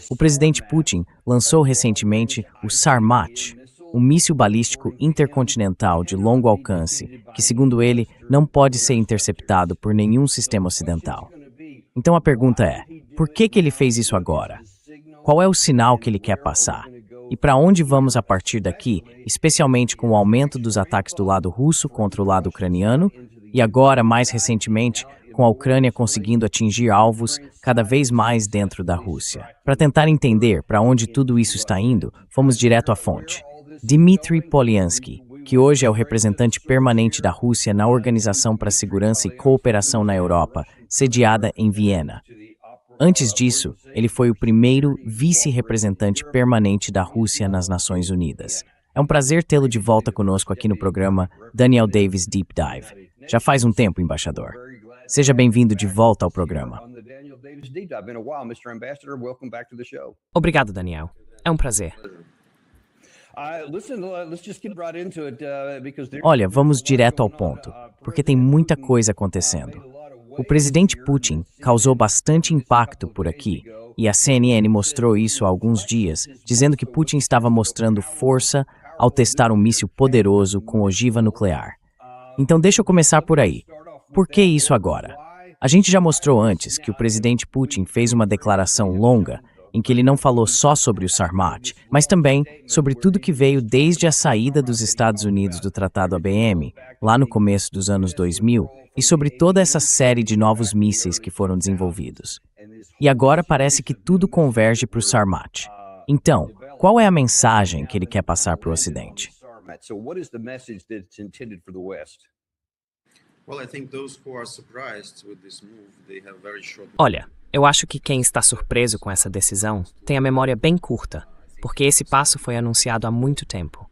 O presidente Putin lançou recentemente o Sarmat, um míssil balístico intercontinental de longo alcance, que, segundo ele, não pode ser interceptado por nenhum sistema ocidental. Então a pergunta é, por que ele fez isso agora? Qual é o sinal que ele quer passar? E para onde vamos a partir daqui, especialmente com o aumento dos ataques do lado russo contra o lado ucraniano e agora, mais recentemente, com a Ucrânia conseguindo atingir alvos cada vez mais dentro da Rússia? Para tentar entender para onde tudo isso está indo, fomos direto à fonte. Dmitry Polyansky, que hoje é o representante permanente da Rússia na Organização para a Segurança e Cooperação na Europa, sediada em Viena. Antes disso, ele foi o primeiro vice-representante permanente da Rússia nas Nações Unidas. É um prazer tê-lo de volta conosco aqui no programa Daniel Davis Deep Dive. Já faz um tempo, embaixador. Seja bem-vindo de volta ao programa. Obrigado, Daniel. É um prazer. Olha, vamos direto ao ponto, porque tem muita coisa acontecendo. O presidente Putin causou bastante impacto por aqui, e a CNN mostrou isso há alguns dias, dizendo que Putin estava mostrando força ao testar um míssil poderoso com ogiva nuclear. Então deixa eu começar por aí. Por que isso agora? A gente já mostrou antes que o presidente Putin fez uma declaração longa em que ele não falou só sobre o Sarmat, mas também sobre tudo que veio desde a saída dos Estados Unidos do Tratado ABM, lá no começo dos anos 2000, e sobre toda essa série de novos mísseis que foram desenvolvidos. E agora parece que tudo converge para o Sarmat. Então, qual é a mensagem que ele quer passar para o Ocidente? Olha, eu acho que quem está surpreso com essa decisão tem a memória bem curta, porque esse passo foi anunciado há muito tempo.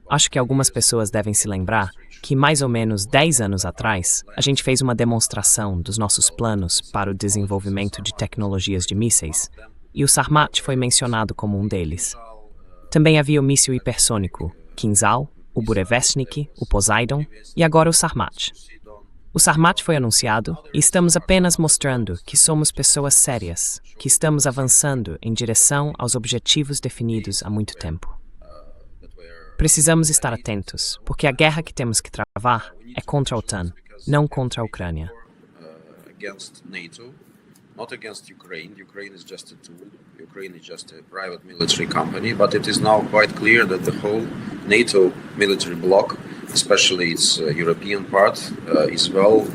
Acho que algumas pessoas devem se lembrar que, mais ou menos 10 anos atrás, a gente fez uma demonstração dos nossos planos para o desenvolvimento de tecnologias de mísseis, e o Sarmat foi mencionado como um deles. Também havia o míssil hipersônico Kinzhal, o Burevestnik, o Poseidon e agora o Sarmat. O Sarmat foi anunciado e estamos apenas mostrando que somos pessoas sérias, que estamos avançando em direção aos objetivos definidos há muito tempo. Precisamos estar atentos, porque a guerra que temos que travar é contra a OTAN, não contra a Ucrânia. Not against Ukraine. Ukraine is just a tool. Ukraine is just a private military company, but it is now quite clear that the whole NATO military bloc, especially its European part, is well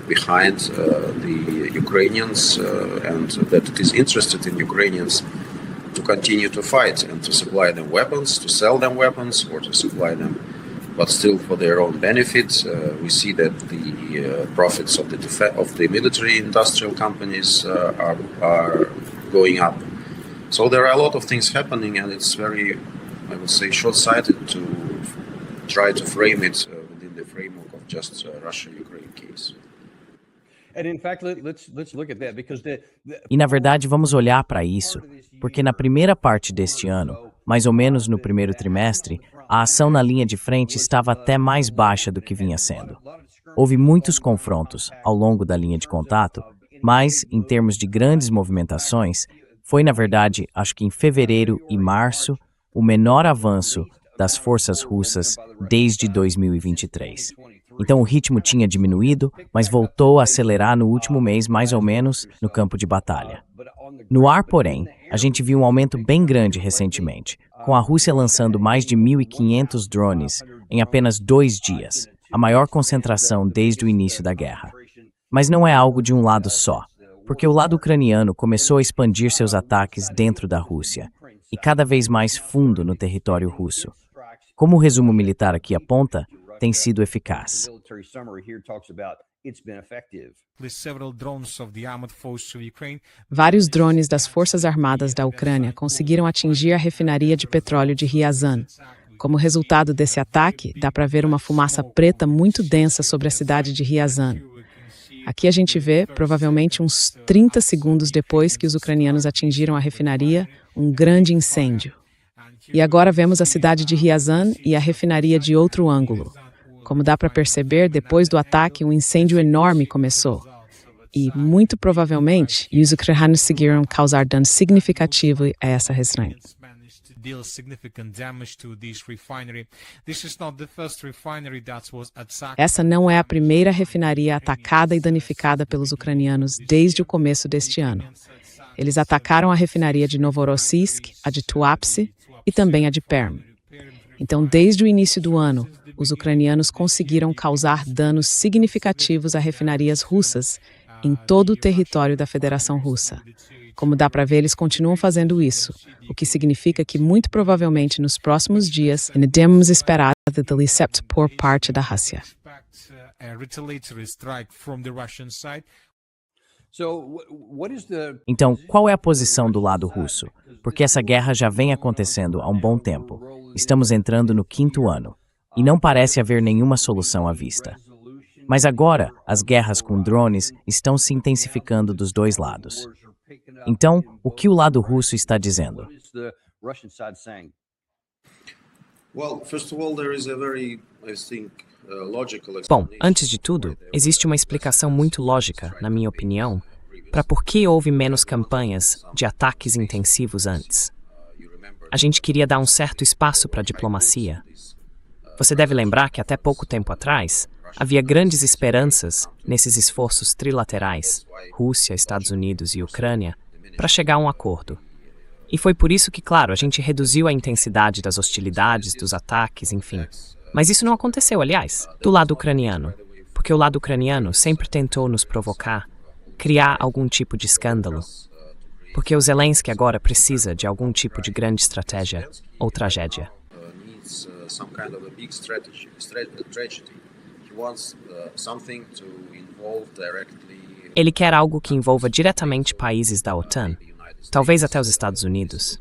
behind the Ukrainians and that it is interested in Ukrainians to continue to fight and to supply them weapons, to sell them weapons or to supply them, but still for their own benefit. We see that the profits of the military industrial companies are going up. So there are a lot of things happening, and it's very, I would say, short-sighted to try to frame it within the framework of just Russia-Ukraine case. E na verdade vamos olhar para isso, porque na primeira parte deste ano, mais ou menos no primeiro trimestre, a ação na linha de frente estava até mais baixa do que vinha sendo. Houve muitos confrontos ao longo da linha de contato, mas, em termos de grandes movimentações, foi, na verdade, acho que em fevereiro e março, o menor avanço das forças russas desde 2023. Então o ritmo tinha diminuído, mas voltou a acelerar no último mês, mais ou menos, no campo de batalha. No ar, porém, a gente viu um aumento bem grande recentemente, com a Rússia lançando mais de 1.500 drones em apenas 2 dias, a maior concentração desde o início da guerra. Mas não é algo de um lado só, porque o lado ucraniano começou a expandir seus ataques dentro da Rússia, e cada vez mais fundo no território russo. Como o resumo militar aqui aponta, tem sido eficaz. Vários drones das Forças Armadas da Ucrânia conseguiram atingir a refinaria de petróleo de Ryazan. Como resultado desse ataque, dá para ver uma fumaça preta muito densa sobre a cidade de Ryazan. Aqui a gente vê, provavelmente uns 30 segundos depois que os ucranianos atingiram a refinaria, um grande incêndio. E agora vemos a cidade de Ryazan e a refinaria de outro ângulo. Como dá para perceber, depois do ataque, um incêndio enorme começou. E, muito provavelmente, os ucranianos conseguiram causar dano significativo a essa refineria. Essa não é a primeira refinaria atacada e danificada pelos ucranianos desde o começo deste ano. Eles atacaram a refinaria de Novorossiysk, a de Tuapse e também a de Perm. Então, desde o início do ano, os ucranianos conseguiram causar danos significativos a refinarias russas em todo o território da Federação Russa. Como dá para ver, eles continuam fazendo isso, o que significa que, muito provavelmente, nos próximos dias, devemos esperar retaliação por parte da Rússia. Então, qual é a posição do lado russo? Porque essa guerra já vem acontecendo há um bom tempo. Estamos entrando no 5º ano, e não parece haver nenhuma solução à vista. Mas agora, as guerras com drones estão se intensificando dos dois lados. Então, o que o lado russo está dizendo? Bom, antes de tudo, existe uma explicação muito lógica, na minha opinião, para por que houve menos campanhas de ataques intensivos antes. A gente queria dar um certo espaço para a diplomacia. Você deve lembrar que até pouco tempo atrás, havia grandes esperanças nesses esforços trilaterais, Rússia, Estados Unidos e Ucrânia, para chegar a um acordo. E foi por isso que, claro, a gente reduziu a intensidade das hostilidades, dos ataques, enfim. Mas isso não aconteceu, aliás, do lado ucraniano, porque o lado ucraniano sempre tentou nos provocar, criar algum tipo de escândalo. Porque o Zelensky agora precisa de algum tipo de grande estratégia ou tragédia. Ele quer algo que envolva diretamente países da OTAN, talvez até os Estados Unidos.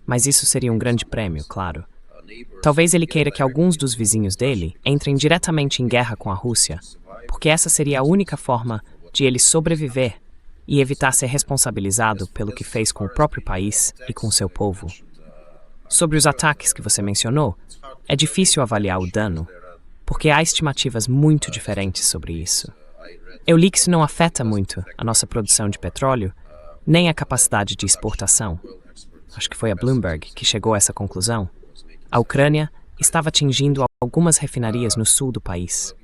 Mas isso seria um grande prêmio, claro. Talvez ele queira que alguns dos vizinhos dele entrem diretamente em guerra com a Rússia, porque essa seria a única forma de ele sobreviver e evitar ser responsabilizado pelo que fez com o próprio país e com seu povo. Sobre os ataques que você mencionou, é difícil avaliar o dano, porque há estimativas muito diferentes sobre isso. Eu li que isso não afeta muito a nossa produção de petróleo, nem a capacidade de exportação. Acho que foi a Bloomberg que chegou a essa conclusão. A Ucrânia estava atingindo algumas refinarias no sul do país.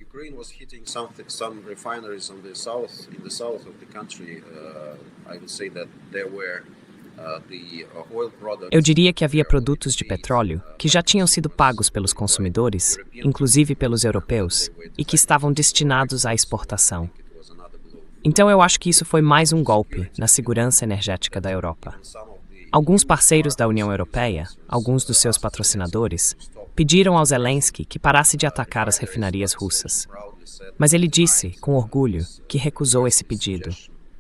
Eu diria que havia produtos de petróleo que já tinham sido pagos pelos consumidores, inclusive pelos europeus, e que estavam destinados à exportação. Então eu acho que isso foi mais um golpe na segurança energética da Europa. Alguns parceiros da União Europeia, alguns dos seus patrocinadores, pediram ao Zelensky que parasse de atacar as refinarias russas. Mas ele disse, com orgulho, que recusou esse pedido,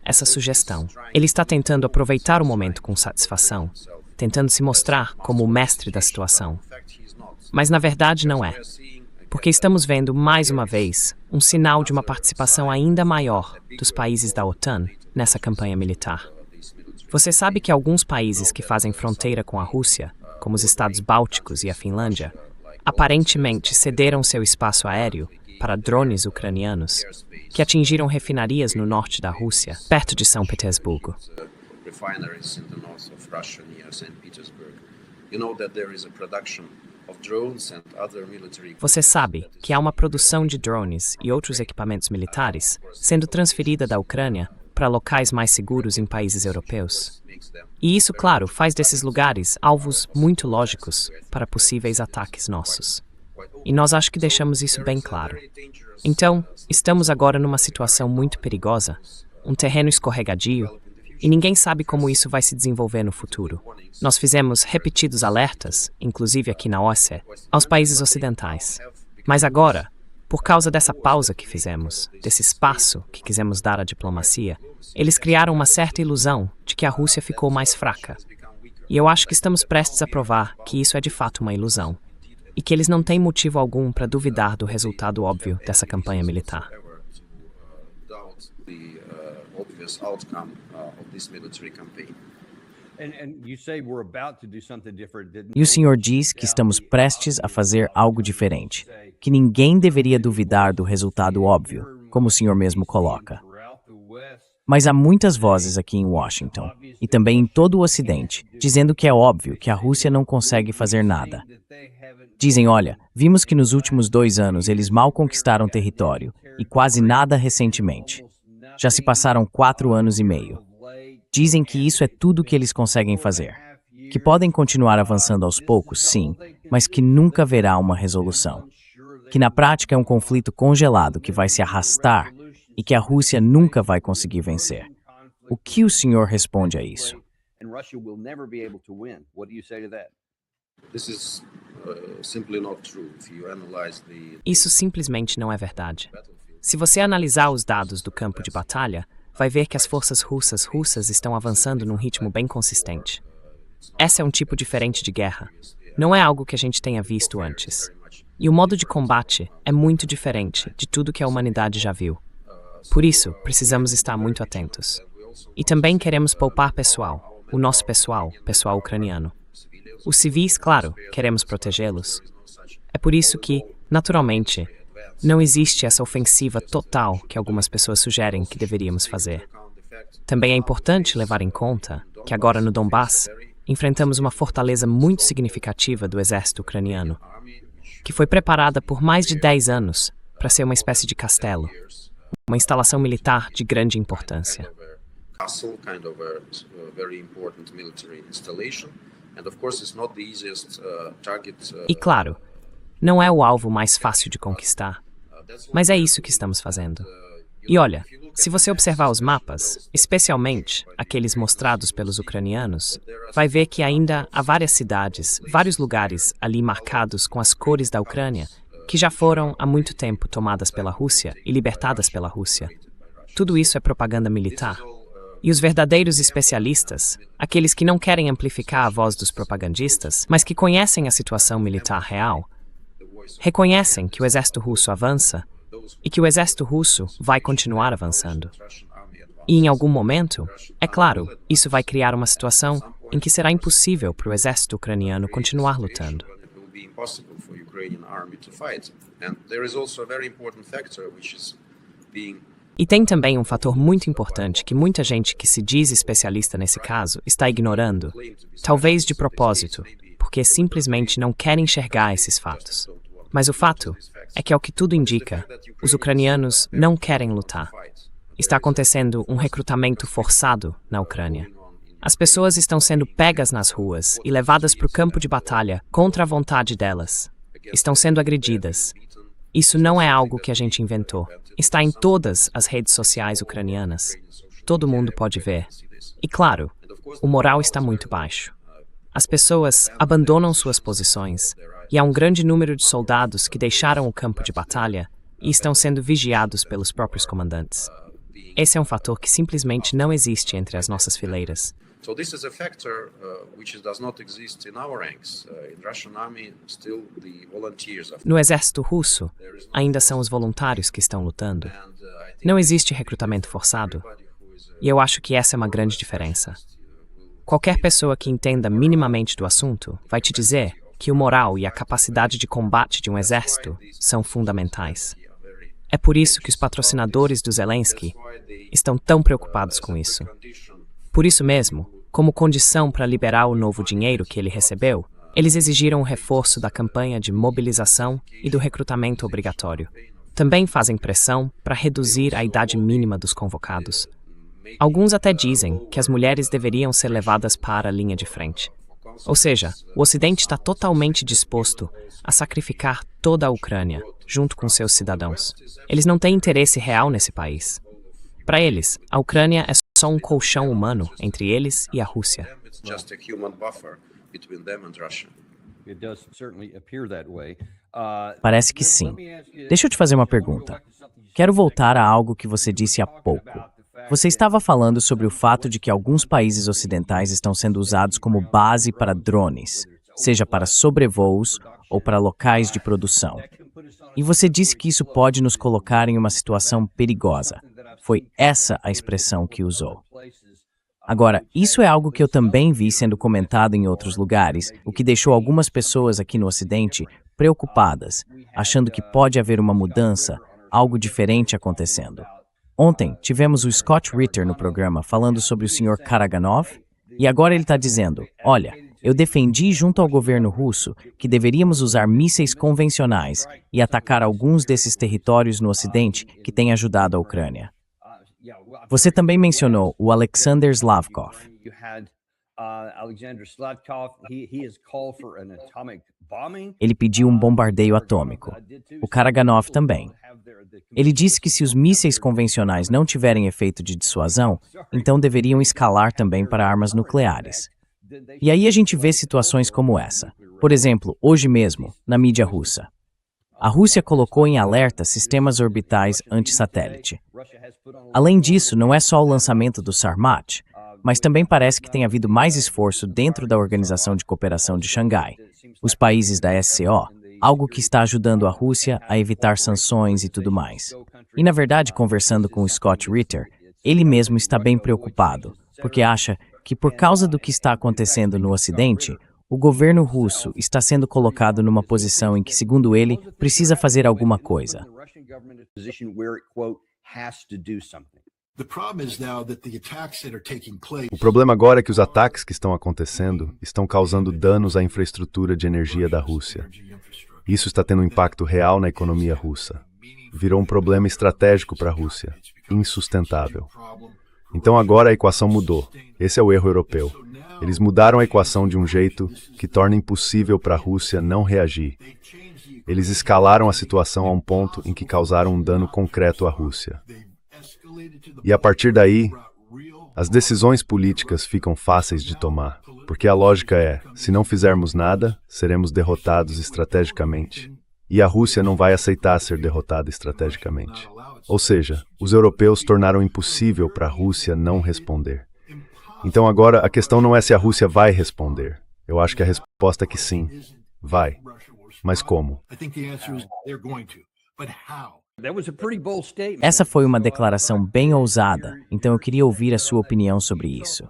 essa sugestão. Ele está tentando aproveitar o momento com satisfação, tentando se mostrar como o mestre da situação. Mas na verdade não é. Porque estamos vendo, mais uma vez, um sinal de uma participação ainda maior dos países da OTAN nessa campanha militar. Você sabe que alguns países que fazem fronteira com a Rússia, como os Estados Bálticos e a Finlândia, aparentemente cederam seu espaço aéreo para drones ucranianos que atingiram refinarias no norte da Rússia, perto de São Petersburgo. Você sabe que há uma produção de drones e outros equipamentos militares sendo transferida da Ucrânia para locais mais seguros em países europeus. E isso, claro, faz desses lugares alvos muito lógicos para possíveis ataques nossos. E nós acho que deixamos isso bem claro. Então, estamos agora numa situação muito perigosa, um terreno escorregadio, e ninguém sabe como isso vai se desenvolver no futuro. Nós fizemos repetidos alertas, inclusive aqui na OSCE, aos países ocidentais. Mas agora, por causa dessa pausa que fizemos, desse espaço que quisemos dar à diplomacia, eles criaram uma certa ilusão de que a Rússia ficou mais fraca. E eu acho que estamos prestes a provar que isso é de fato uma ilusão, e que eles não têm motivo algum para duvidar do resultado óbvio dessa campanha militar. E o senhor diz que estamos prestes a fazer algo diferente, que ninguém deveria duvidar do resultado óbvio, como o senhor mesmo coloca. Mas há muitas vozes aqui em Washington, e também em todo o Ocidente, dizendo que é óbvio que a Rússia não consegue fazer nada. Dizem, olha, vimos que nos últimos 2 anos eles mal conquistaram território, e quase nada recentemente. Já se passaram 4 anos e meio. Dizem que isso é tudo que eles conseguem fazer. Que podem continuar avançando aos poucos, sim, mas que nunca haverá uma resolução. Que na prática é um conflito congelado que vai se arrastar e que a Rússia nunca vai conseguir vencer. O que o senhor responde a isso? Isso simplesmente não é verdade. Se você analisar os dados do campo de batalha, vai ver que as forças russas estão avançando num ritmo bem consistente. Esse é um tipo diferente de guerra. Não é algo que a gente tenha visto antes. E o modo de combate é muito diferente de tudo que a humanidade já viu. Por isso, precisamos estar muito atentos. E também queremos poupar pessoal, o nosso pessoal ucraniano. Os civis, claro, queremos protegê-los. É por isso que, naturalmente, não existe essa ofensiva total que algumas pessoas sugerem que deveríamos fazer. Também é importante levar em conta que agora no Donbass, enfrentamos uma fortaleza muito significativa do exército ucraniano, que foi preparada por mais de 10 anos para ser uma espécie de castelo, uma instalação militar de grande importância. E claro, não é o alvo mais fácil de conquistar, mas é isso que estamos fazendo. E olha, se você observar os mapas, especialmente aqueles mostrados pelos ucranianos, vai ver que ainda há várias cidades, vários lugares ali marcados com as cores da Ucrânia, que já foram há muito tempo tomadas pela Rússia e libertadas pela Rússia. Tudo isso é propaganda militar. E os verdadeiros especialistas, aqueles que não querem amplificar a voz dos propagandistas, mas que conhecem a situação militar real, reconhecem que o exército russo avança e que o exército russo vai continuar avançando. E em algum momento, é claro, isso vai criar uma situação em que será impossível para o exército ucraniano continuar lutando. E tem também um fator muito importante que muita gente que se diz especialista nesse caso está ignorando, talvez de propósito, porque simplesmente não querem enxergar esses fatos. Mas o fato é que, ao que tudo indica, os ucranianos não querem lutar. Está acontecendo um recrutamento forçado na Ucrânia. As pessoas estão sendo pegas nas ruas e levadas para o campo de batalha contra a vontade delas. Estão sendo agredidas. Isso não é algo que a gente inventou. Está em todas as redes sociais ucranianas. Todo mundo pode ver. E claro, o moral está muito baixo. As pessoas abandonam suas posições e há um grande número de soldados que deixaram o campo de batalha e estão sendo vigiados pelos próprios comandantes. Esse é um fator que simplesmente não existe entre as nossas fileiras. No exército russo, ainda são os voluntários que estão lutando. Não existe recrutamento forçado. E eu acho que essa é uma grande diferença. Qualquer pessoa que entenda minimamente do assunto vai te dizer que o moral e a capacidade de combate de um exército são fundamentais. É por isso que os patrocinadores do Zelensky estão tão preocupados com isso. Por isso mesmo, como condição para liberar o novo dinheiro que ele recebeu, eles exigiram o reforço da campanha de mobilização e do recrutamento obrigatório. Também fazem pressão para reduzir a idade mínima dos convocados. Alguns até dizem que as mulheres deveriam ser levadas para a linha de frente. Ou seja, o Ocidente está totalmente disposto a sacrificar toda a Ucrânia, junto com seus cidadãos. Eles não têm interesse real nesse país. Para eles, a Ucrânia é só um colchão humano entre eles e a Rússia. Parece que sim. Deixa eu te fazer uma pergunta. Quero voltar a algo que você disse há pouco. Você estava falando sobre o fato de que alguns países ocidentais estão sendo usados como base para drones, seja para sobrevoos ou para locais de produção. E você disse que isso pode nos colocar em uma situação perigosa. Foi essa a expressão que usou. Agora, isso é algo que eu também vi sendo comentado em outros lugares, o que deixou algumas pessoas aqui no Ocidente preocupadas, achando que pode haver uma mudança, algo diferente acontecendo. Ontem, tivemos o Scott Ritter no programa falando sobre o Sr. Karaganov, e agora ele está dizendo, olha, eu defendi junto ao governo russo que deveríamos usar mísseis convencionais e atacar alguns desses territórios no Ocidente que têm ajudado a Ucrânia. Você também mencionou o Alexander Slavkov. Ele pediu um bombardeio atômico. O Karaganov também. Ele disse que se os mísseis convencionais não tiverem efeito de dissuasão, então deveriam escalar também para armas nucleares. E aí a gente vê situações como essa. Por exemplo, hoje mesmo, na mídia russa. A Rússia colocou em alerta sistemas orbitais anti-satélite. Além disso, não é só o lançamento do Sarmat, mas também parece que tem havido mais esforço dentro da Organização de Cooperação de Xangai, os países da SCO, algo que está ajudando a Rússia a evitar sanções e tudo mais. E, na verdade, conversando com o Scott Ritter, ele mesmo está bem preocupado, porque acha que, por causa do que está acontecendo no Ocidente, o governo russo está sendo colocado numa posição em que, segundo ele, precisa fazer alguma coisa. O problema agora é que os ataques que estão acontecendo estão causando danos à infraestrutura de energia da Rússia. Isso está tendo um impacto real na economia russa. Virou um problema estratégico para a Rússia, insustentável. Então agora a equação mudou. Esse é o erro europeu. Eles mudaram a equação de um jeito que torna impossível para a Rússia não reagir. Eles escalaram a situação a um ponto em que causaram um dano concreto à Rússia. E a partir daí, as decisões políticas ficam fáceis de tomar, porque a lógica é, se não fizermos nada, seremos derrotados estrategicamente. E a Rússia não vai aceitar ser derrotada estrategicamente. Ou seja, os europeus tornaram impossível para a Rússia não responder. Então agora a questão não é se a Rússia vai responder. Eu acho que a resposta é que sim, vai. Mas como? Essa foi uma declaração bem ousada, então eu queria ouvir a sua opinião sobre isso.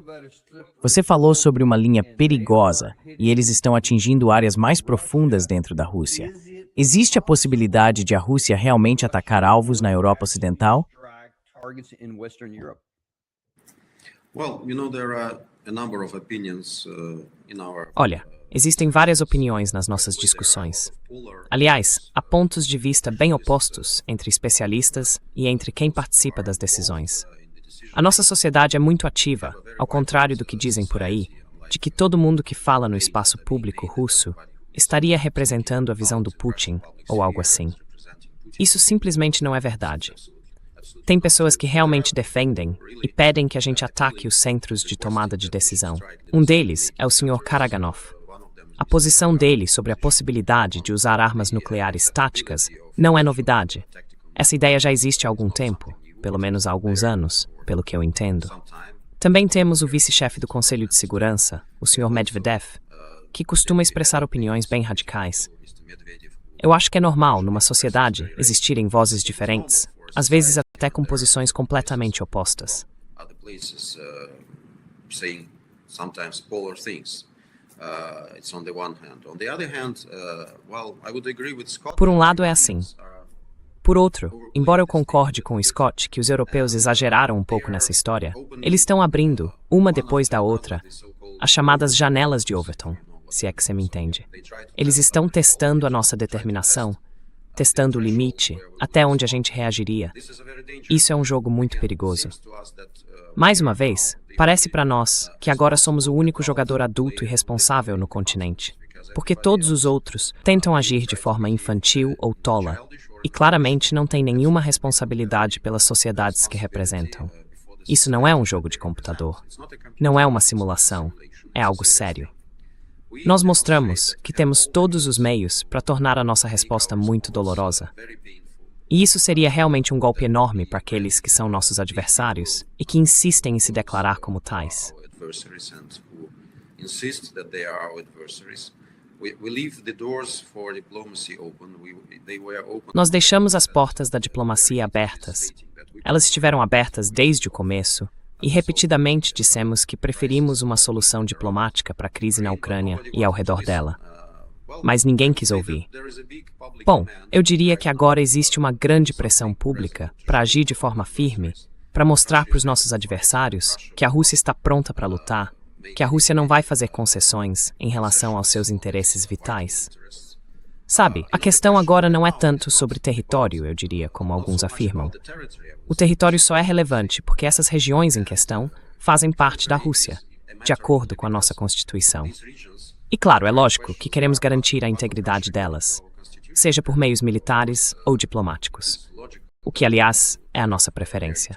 Você falou sobre uma linha perigosa e eles estão atingindo áreas mais profundas dentro da Rússia. Existe a possibilidade de a Rússia realmente atacar alvos na Europa Ocidental? Olha, existem várias opiniões nas nossas discussões. Aliás, há pontos de vista bem opostos entre especialistas e entre quem participa das decisões. A nossa sociedade é muito ativa, ao contrário do que dizem por aí, de que todo mundo que fala no espaço público russo estaria representando a visão do Putin ou algo assim. Isso simplesmente não é verdade. Tem pessoas que realmente defendem e pedem que a gente ataque os centros de tomada de decisão. Um deles é o Sr. Karaganov. A posição dele sobre a possibilidade de usar armas nucleares táticas não é novidade. Essa ideia já existe há algum tempo, pelo menos há alguns anos, pelo que eu entendo. Também temos o vice-chefe do Conselho de Segurança, o Sr. Medvedev, que costuma expressar opiniões bem radicais. Eu acho que é normal, numa sociedade, existirem vozes diferentes, às vezes até com posições completamente opostas. Por um lado é assim. Por outro, embora eu concorde com o Scott que os europeus exageraram um pouco nessa história, eles estão abrindo, uma depois da outra, as chamadas janelas de Overton, se é que você me entende. Eles estão testando a nossa determinação, testando o limite, até onde a gente reagiria. Isso é um jogo muito perigoso. Mais uma vez, parece para nós que agora somos o único jogador adulto e responsável no continente, porque todos os outros tentam agir de forma infantil ou tola, e claramente não têm nenhuma responsabilidade pelas sociedades que representam. Isso não é um jogo de computador. Não é uma simulação. É algo sério. Nós mostramos que temos todos os meios para tornar a nossa resposta muito dolorosa. E isso seria realmente um golpe enorme para aqueles que são nossos adversários e que insistem em se declarar como tais. Nós deixamos as portas da diplomacia abertas. Elas estiveram abertas desde o começo. E repetidamente dissemos que preferimos uma solução diplomática para a crise na Ucrânia e ao redor dela. mas ninguém quis ouvir. Bom, eu diria que agora existe uma grande pressão pública para agir de forma firme, para mostrar para os nossos adversários que a Rússia está pronta para lutar, que a Rússia não vai fazer concessões em relação aos seus interesses vitais. Sabe, a questão agora não é tanto sobre território, eu diria, como alguns afirmam. O território só é relevante porque essas regiões em questão fazem parte da Rússia, de acordo com a nossa Constituição. E claro, é lógico que queremos garantir a integridade delas, seja por meios militares ou diplomáticos, o que, aliás, é a nossa preferência.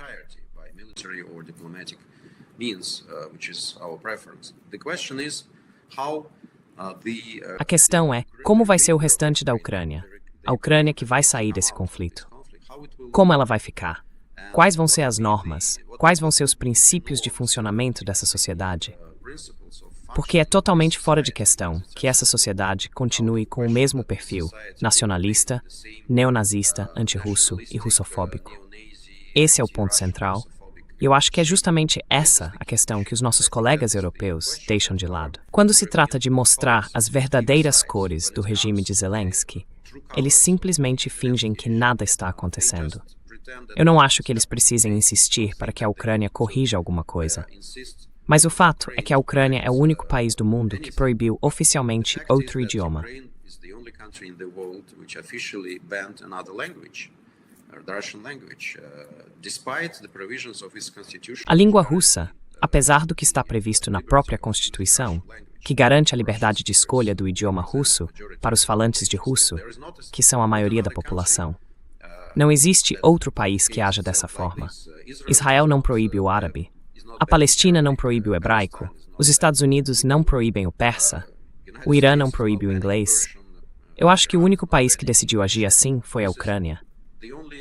A questão é como vai ser o restante da Ucrânia, a Ucrânia que vai sair desse conflito. Como ela vai ficar? Quais vão ser as normas? Quais vão ser os princípios de funcionamento dessa sociedade? Porque é totalmente fora de questão que essa sociedade continue com o mesmo perfil nacionalista, neonazista, antirrusso e russofóbico. Esse é o ponto central, e eu acho que é justamente essa a questão que os nossos colegas europeus deixam de lado. Quando se trata de mostrar as verdadeiras cores do regime de Zelensky, eles simplesmente fingem que nada está acontecendo. Eu não acho que eles precisem insistir para que a Ucrânia corrija alguma coisa. Mas o fato é que a Ucrânia é o único país do mundo que proibiu oficialmente outro idioma. A língua russa, apesar do que está previsto na própria Constituição, que garante a liberdade de escolha do idioma russo para os falantes de russo, que são a maioria da população. Não existe outro país que haja dessa forma. Israel não proíbe o árabe. A Palestina não proíbe o hebraico. Os Estados Unidos não proíbem o persa. O Irã não proíbe o inglês. Eu acho que o único país que decidiu agir assim foi a Ucrânia.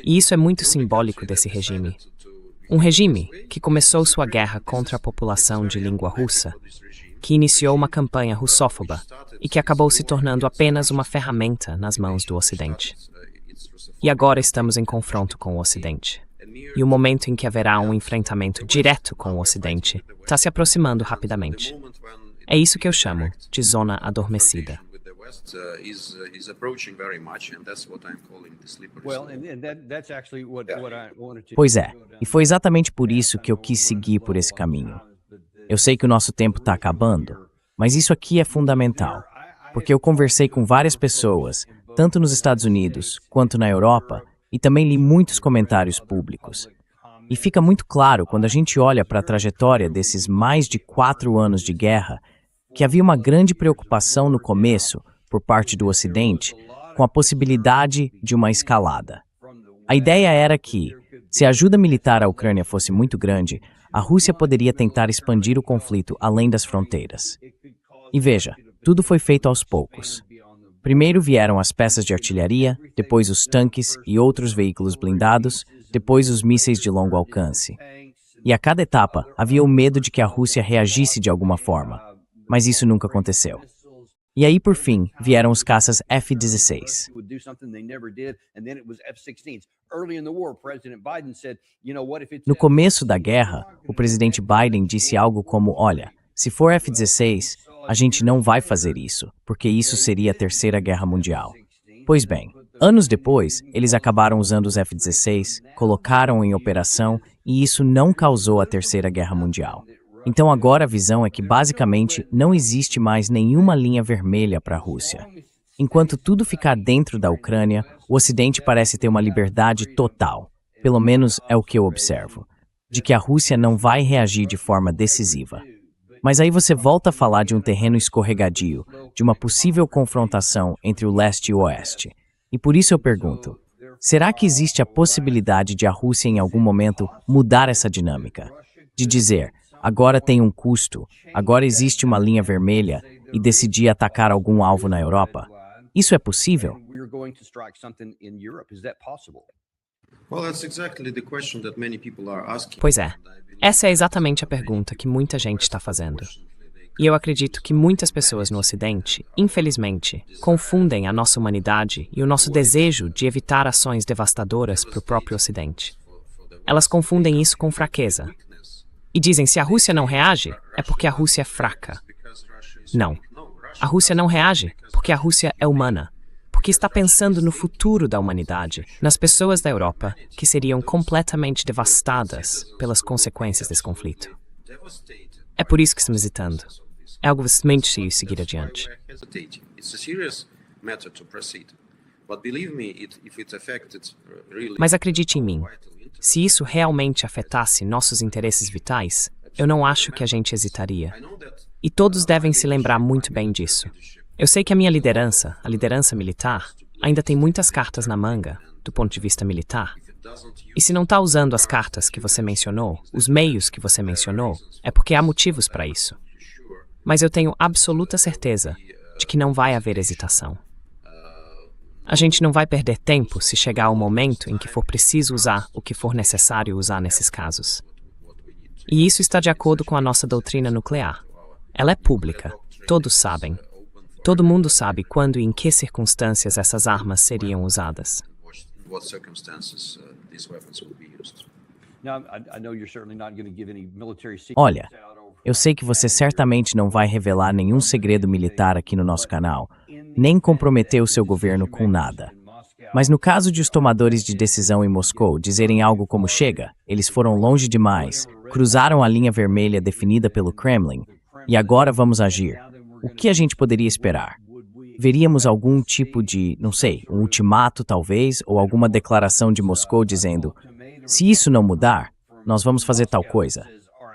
E isso é muito simbólico desse regime. Um regime que começou sua guerra contra a população de língua russa, que iniciou uma campanha russófoba e que acabou se tornando apenas uma ferramenta nas mãos do Ocidente. E agora estamos em confronto com o Ocidente. E o momento em que haverá um enfrentamento direto com o Ocidente está se aproximando rapidamente. É isso que eu chamo de zona adormecida. Pois é, e foi exatamente por isso que eu quis seguir por esse caminho. Eu sei que o nosso tempo está acabando, mas isso aqui é fundamental, porque eu conversei com várias pessoas, tanto nos Estados Unidos quanto na Europa, e também li muitos comentários públicos. E fica muito claro, quando a gente olha para a trajetória desses mais de 4 anos de guerra, que havia uma grande preocupação no começo, por parte do Ocidente, com a possibilidade de uma escalada. A ideia era que, se a ajuda militar à Ucrânia fosse muito grande, a Rússia poderia tentar expandir o conflito além das fronteiras. E veja, tudo foi feito aos poucos. Primeiro vieram as peças de artilharia, depois os tanques e outros veículos blindados, depois os mísseis de longo alcance. E a cada etapa havia o medo de que a Rússia reagisse de alguma forma, mas isso nunca aconteceu. E aí, por fim, vieram os caças F-16. No começo da guerra, o presidente Biden disse algo como, olha, se for F-16, a gente não vai fazer isso, porque isso seria a Terceira Guerra Mundial. Pois bem, anos depois, eles acabaram usando os F-16, colocaram em operação e isso não causou a Terceira Guerra Mundial. Então agora a visão é que basicamente não existe mais nenhuma linha vermelha para a Rússia. Enquanto tudo ficar dentro da Ucrânia, o Ocidente parece ter uma liberdade total, pelo menos é o que eu observo, de que a Rússia não vai reagir de forma decisiva. Mas aí você volta a falar de um terreno escorregadio, de uma possível confrontação entre o leste e o oeste. E por isso eu pergunto, será que existe a possibilidade de a Rússia em algum momento mudar essa dinâmica? De dizer, agora tem um custo, agora existe uma linha vermelha e decidir atacar algum alvo na Europa? Isso é possível? Pois é, essa é exatamente a pergunta que muita gente está fazendo. E eu acredito que muitas pessoas no Ocidente, infelizmente, confundem a nossa humanidade e o nosso desejo de evitar ações devastadoras para o próprio Ocidente. Elas confundem isso com fraqueza. E dizem, se a Rússia não reage, é porque a Rússia é fraca. Não. A Rússia não reage porque a Rússia é humana. Porque está pensando no futuro da humanidade, nas pessoas da Europa que seriam completamente devastadas pelas consequências desse conflito. É por isso que estamos hesitando. É algo desmente seguir adiante. Mas acredite em mim, se isso realmente afetasse nossos interesses vitais, eu não acho que a gente hesitaria. E todos devem se lembrar muito bem disso. Eu sei que a minha liderança, a liderança militar, ainda tem muitas cartas na manga, do ponto de vista militar. E se não está usando as cartas que você mencionou, os meios que você mencionou, é porque há motivos para isso. Mas eu tenho absoluta certeza de que não vai haver hesitação. A gente não vai perder tempo se chegar ao momento em que for preciso usar o que for necessário usar nesses casos. E isso está de acordo com a nossa doutrina nuclear. Ela é pública, todos sabem. Todo mundo sabe quando e em que circunstâncias essas armas seriam usadas. Olha, eu sei que você certamente não vai revelar nenhum segredo militar aqui no nosso canal, nem comprometer o seu governo com nada. Mas no caso de os tomadores de decisão em Moscou dizerem algo como chega, eles foram longe demais, cruzaram a linha vermelha definida pelo Kremlin, e agora vamos agir. O que a gente poderia esperar? Veríamos algum tipo de, não sei, um ultimato talvez, ou alguma declaração de Moscou dizendo: se isso não mudar, nós vamos fazer tal coisa.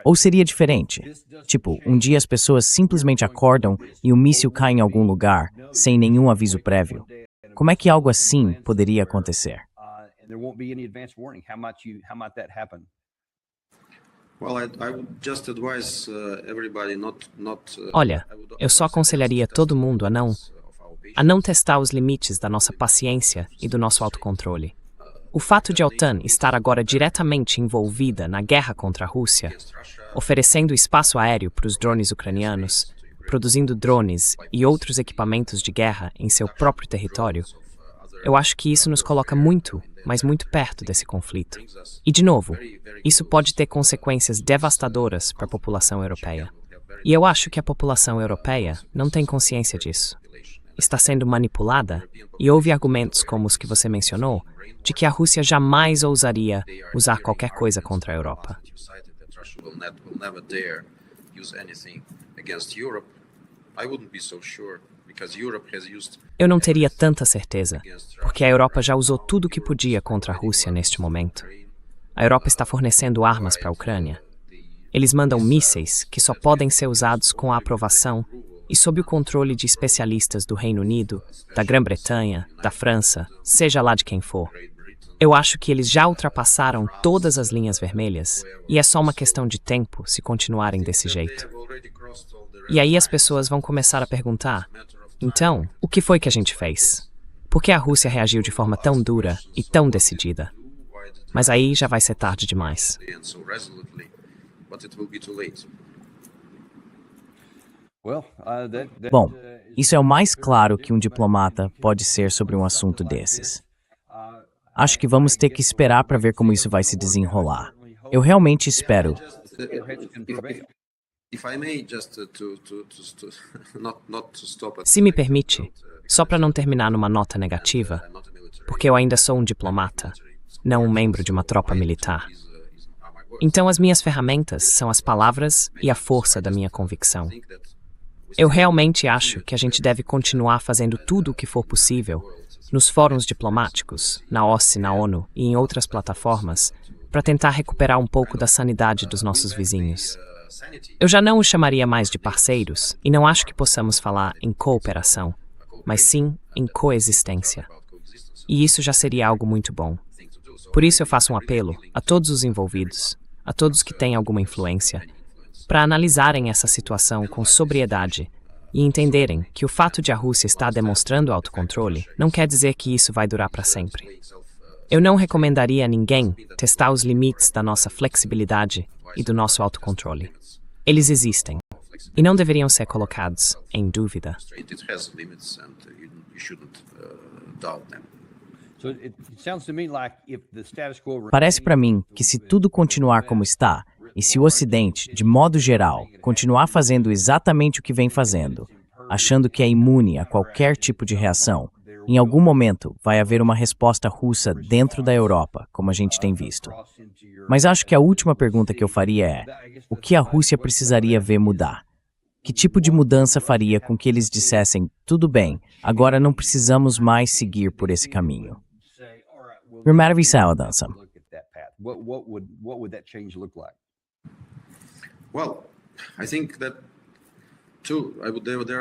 Ou seria diferente? Tipo, um dia as pessoas simplesmente acordam e um míssil cai em algum lugar, sem nenhum aviso prévio. Como é que algo assim poderia acontecer? Olha, eu só aconselharia todo mundo a não testar os limites da nossa paciência e do nosso autocontrole. O fato de a OTAN estar agora diretamente envolvida na guerra contra a Rússia, oferecendo espaço aéreo para os drones ucranianos, produzindo drones e outros equipamentos de guerra em seu próprio território, eu acho que isso nos coloca muito, mas muito perto desse conflito. E, de novo, isso pode ter consequências devastadoras para a população europeia. E eu acho que a população europeia não tem consciência disso. Está sendo manipulada, e houve argumentos como os que você mencionou, de que a Rússia jamais ousaria usar qualquer coisa contra a Europa. Eu não teria tanta certeza, porque a Europa já usou tudo o que podia contra a Rússia neste momento. A Europa está fornecendo armas para a Ucrânia. Eles mandam mísseis que só podem ser usados com a aprovação e sob o controle de especialistas do Reino Unido, da Grã-Bretanha, da França, seja lá de quem for. Eu acho que eles já ultrapassaram todas as linhas vermelhas e é só uma questão de tempo se continuarem desse jeito. E aí as pessoas vão começar a perguntar: então, o que foi que a gente fez? Por que a Rússia reagiu de forma tão dura e tão decidida? Mas aí já vai ser tarde demais. Bom, isso é o mais claro que um diplomata pode ser sobre um assunto desses. Acho que vamos ter que esperar para ver como isso vai se desenrolar. Eu realmente espero. Se me permite, só para não terminar numa nota negativa, porque eu ainda sou um diplomata, não um membro de uma tropa militar. Então as minhas ferramentas são as palavras e a força da minha convicção. Eu realmente acho que a gente deve continuar fazendo tudo o que for possível, nos fóruns diplomáticos, na OSCE, na ONU e em outras plataformas, para tentar recuperar um pouco da sanidade dos nossos vizinhos. Eu já não os chamaria mais de parceiros e não acho que possamos falar em cooperação, mas sim em coexistência. E isso já seria algo muito bom. Por isso eu faço um apelo a todos os envolvidos, a todos que têm alguma influência, para analisarem essa situação com sobriedade e entenderem que o fato de a Rússia estar demonstrando autocontrole não quer dizer que isso vai durar para sempre. Eu não recomendaria a ninguém testar os limites da nossa flexibilidade e do nosso autocontrole. Eles existem e não deveriam ser colocados em dúvida. Parece para mim que se tudo continuar como está, e se o Ocidente, de modo geral, continuar fazendo exatamente o que vem fazendo, achando que é imune a qualquer tipo de reação, em algum momento vai haver uma resposta russa dentro da Europa, como a gente tem visto. Mas acho que a última pergunta que eu faria é: o que a Rússia precisaria ver mudar? Que tipo de mudança faria com que eles dissessem, tudo bem, agora não precisamos mais seguir por esse caminho? Primeira visão, dança.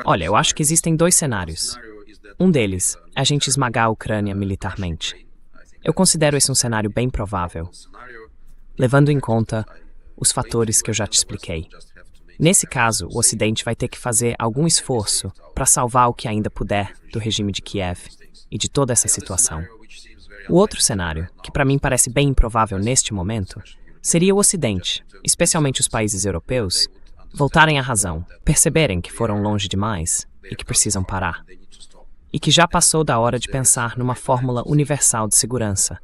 Olha, eu acho que existem dois cenários. Um deles é a gente esmagar a Ucrânia militarmente. Eu considero esse um cenário bem provável, levando em conta os fatores que eu já te expliquei. Nesse caso, o Ocidente vai ter que fazer algum esforço para salvar o que ainda puder do regime de Kiev e de toda essa situação. O outro cenário, que para mim parece bem improvável neste momento, seria o Ocidente, especialmente os países europeus, voltarem à razão, perceberem que foram longe demais e que precisam parar. E que já passou da hora de pensar numa fórmula universal de segurança,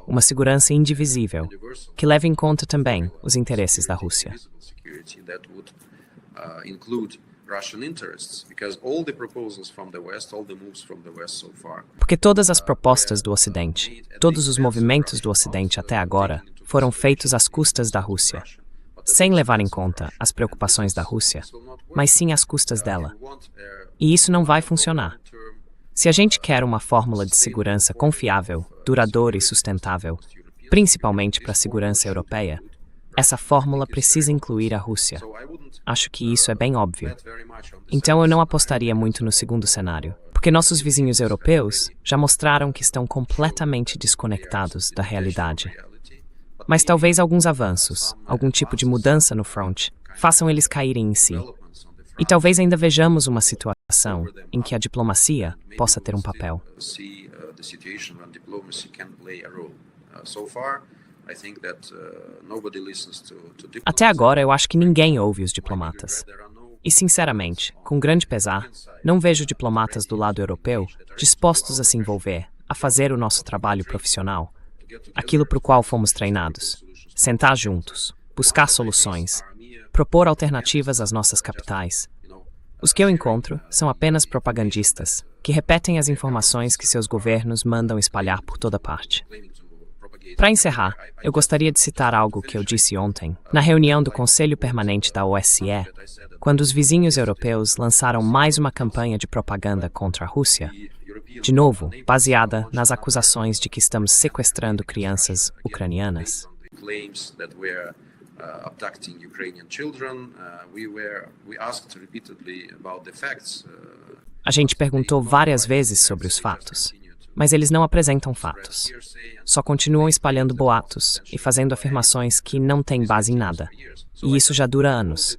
uma segurança indivisível, que leve em conta também os interesses da Rússia. Porque todas as propostas do Ocidente, todos os movimentos do Ocidente até agora, foram feitos às custas da Rússia, sem levar em conta as preocupações da Rússia, mas sim às custas dela. E isso não vai funcionar. Se a gente quer uma fórmula de segurança confiável, duradoura e sustentável, principalmente para a segurança europeia, essa fórmula precisa incluir a Rússia. Acho que isso é bem óbvio. Então eu não apostaria muito no segundo cenário, porque nossos vizinhos europeus já mostraram que estão completamente desconectados da realidade. Mas talvez alguns avanços, algum tipo de mudança no front, façam eles caírem em si. E talvez ainda vejamos uma situação em que a diplomacia possa ter um papel. Até agora, eu acho que ninguém ouve os diplomatas. E, sinceramente, com grande pesar, não vejo diplomatas do lado europeu dispostos a se envolver, a fazer o nosso trabalho profissional, aquilo para o qual fomos treinados, sentar juntos, buscar soluções, propor alternativas às nossas capitais. Os que eu encontro são apenas propagandistas, que repetem as informações que seus governos mandam espalhar por toda parte. Para encerrar, eu gostaria de citar algo que eu disse ontem, na reunião do Conselho Permanente da OSCE, quando os vizinhos europeus lançaram mais uma campanha de propaganda contra a Rússia, de novo, baseada nas acusações de que estamos sequestrando crianças ucranianas. A gente perguntou várias vezes sobre os fatos, mas eles não apresentam fatos. Só continuam espalhando boatos e fazendo afirmações que não têm base em nada. E isso já dura anos.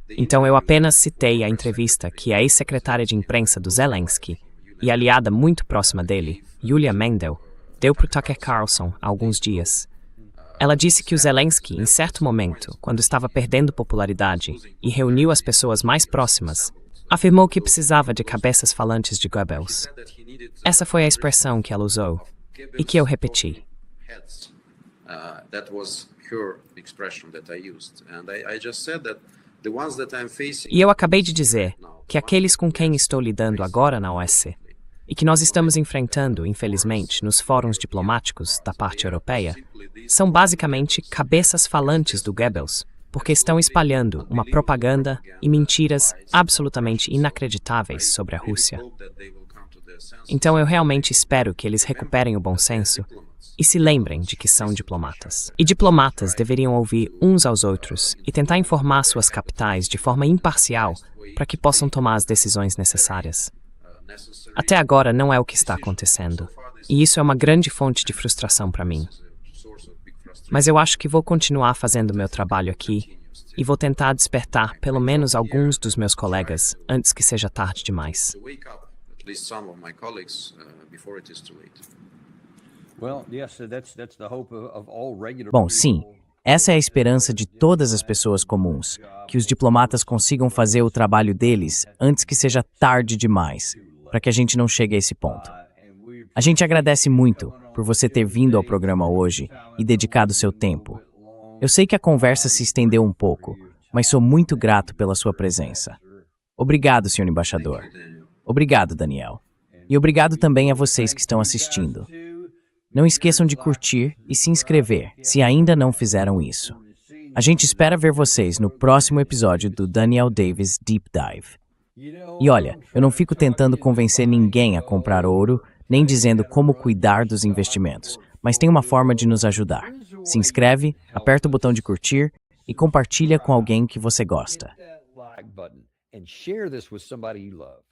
Então eu apenas citei a entrevista que a ex-secretária de imprensa do Zelensky e aliada muito próxima dele, Yulia Mendel, deu para o Tucker Carlson há alguns dias. Ela disse que o Zelensky, em certo momento, quando estava perdendo popularidade e reuniu as pessoas mais próximas, afirmou que precisava de cabeças falantes de Goebbels. Essa foi a expressão que ela usou e que eu repeti. E eu acabei de dizer que aqueles com quem estou lidando agora na OSCE e que nós estamos enfrentando, infelizmente, nos fóruns diplomáticos da parte europeia, são basicamente cabeças falantes do Goebbels, porque estão espalhando uma propaganda e mentiras absolutamente inacreditáveis sobre a Rússia. Então eu realmente espero que eles recuperem o bom senso e se lembrem de que são diplomatas. E diplomatas deveriam ouvir uns aos outros e tentar informar suas capitais de forma imparcial para que possam tomar as decisões necessárias. Até agora não é o que está acontecendo, e isso é uma grande fonte de frustração para mim. Mas eu acho que vou continuar fazendo meu trabalho aqui e vou tentar despertar pelo menos alguns dos meus colegas antes que seja tarde demais. Bom, sim, essa é a esperança de todas as pessoas comuns, que os diplomatas consigam fazer o trabalho deles antes que seja tarde demais, para que a gente não chegue a esse ponto. A gente agradece muito por você ter vindo ao programa hoje e dedicado seu tempo. Eu sei que a conversa se estendeu um pouco, mas sou muito grato pela sua presença. Obrigado, senhor embaixador. Obrigado, Daniel. E obrigado também a vocês que estão assistindo. Não esqueçam de curtir e se inscrever, se ainda não fizeram isso. A gente espera ver vocês no próximo episódio do Daniel Davis Deep Dive. E olha, eu não fico tentando convencer ninguém a comprar ouro, nem dizendo como cuidar dos investimentos, mas tem uma forma de nos ajudar. Se inscreve, aperta o botão de curtir e compartilha com alguém que você gosta. And share this with somebody you love.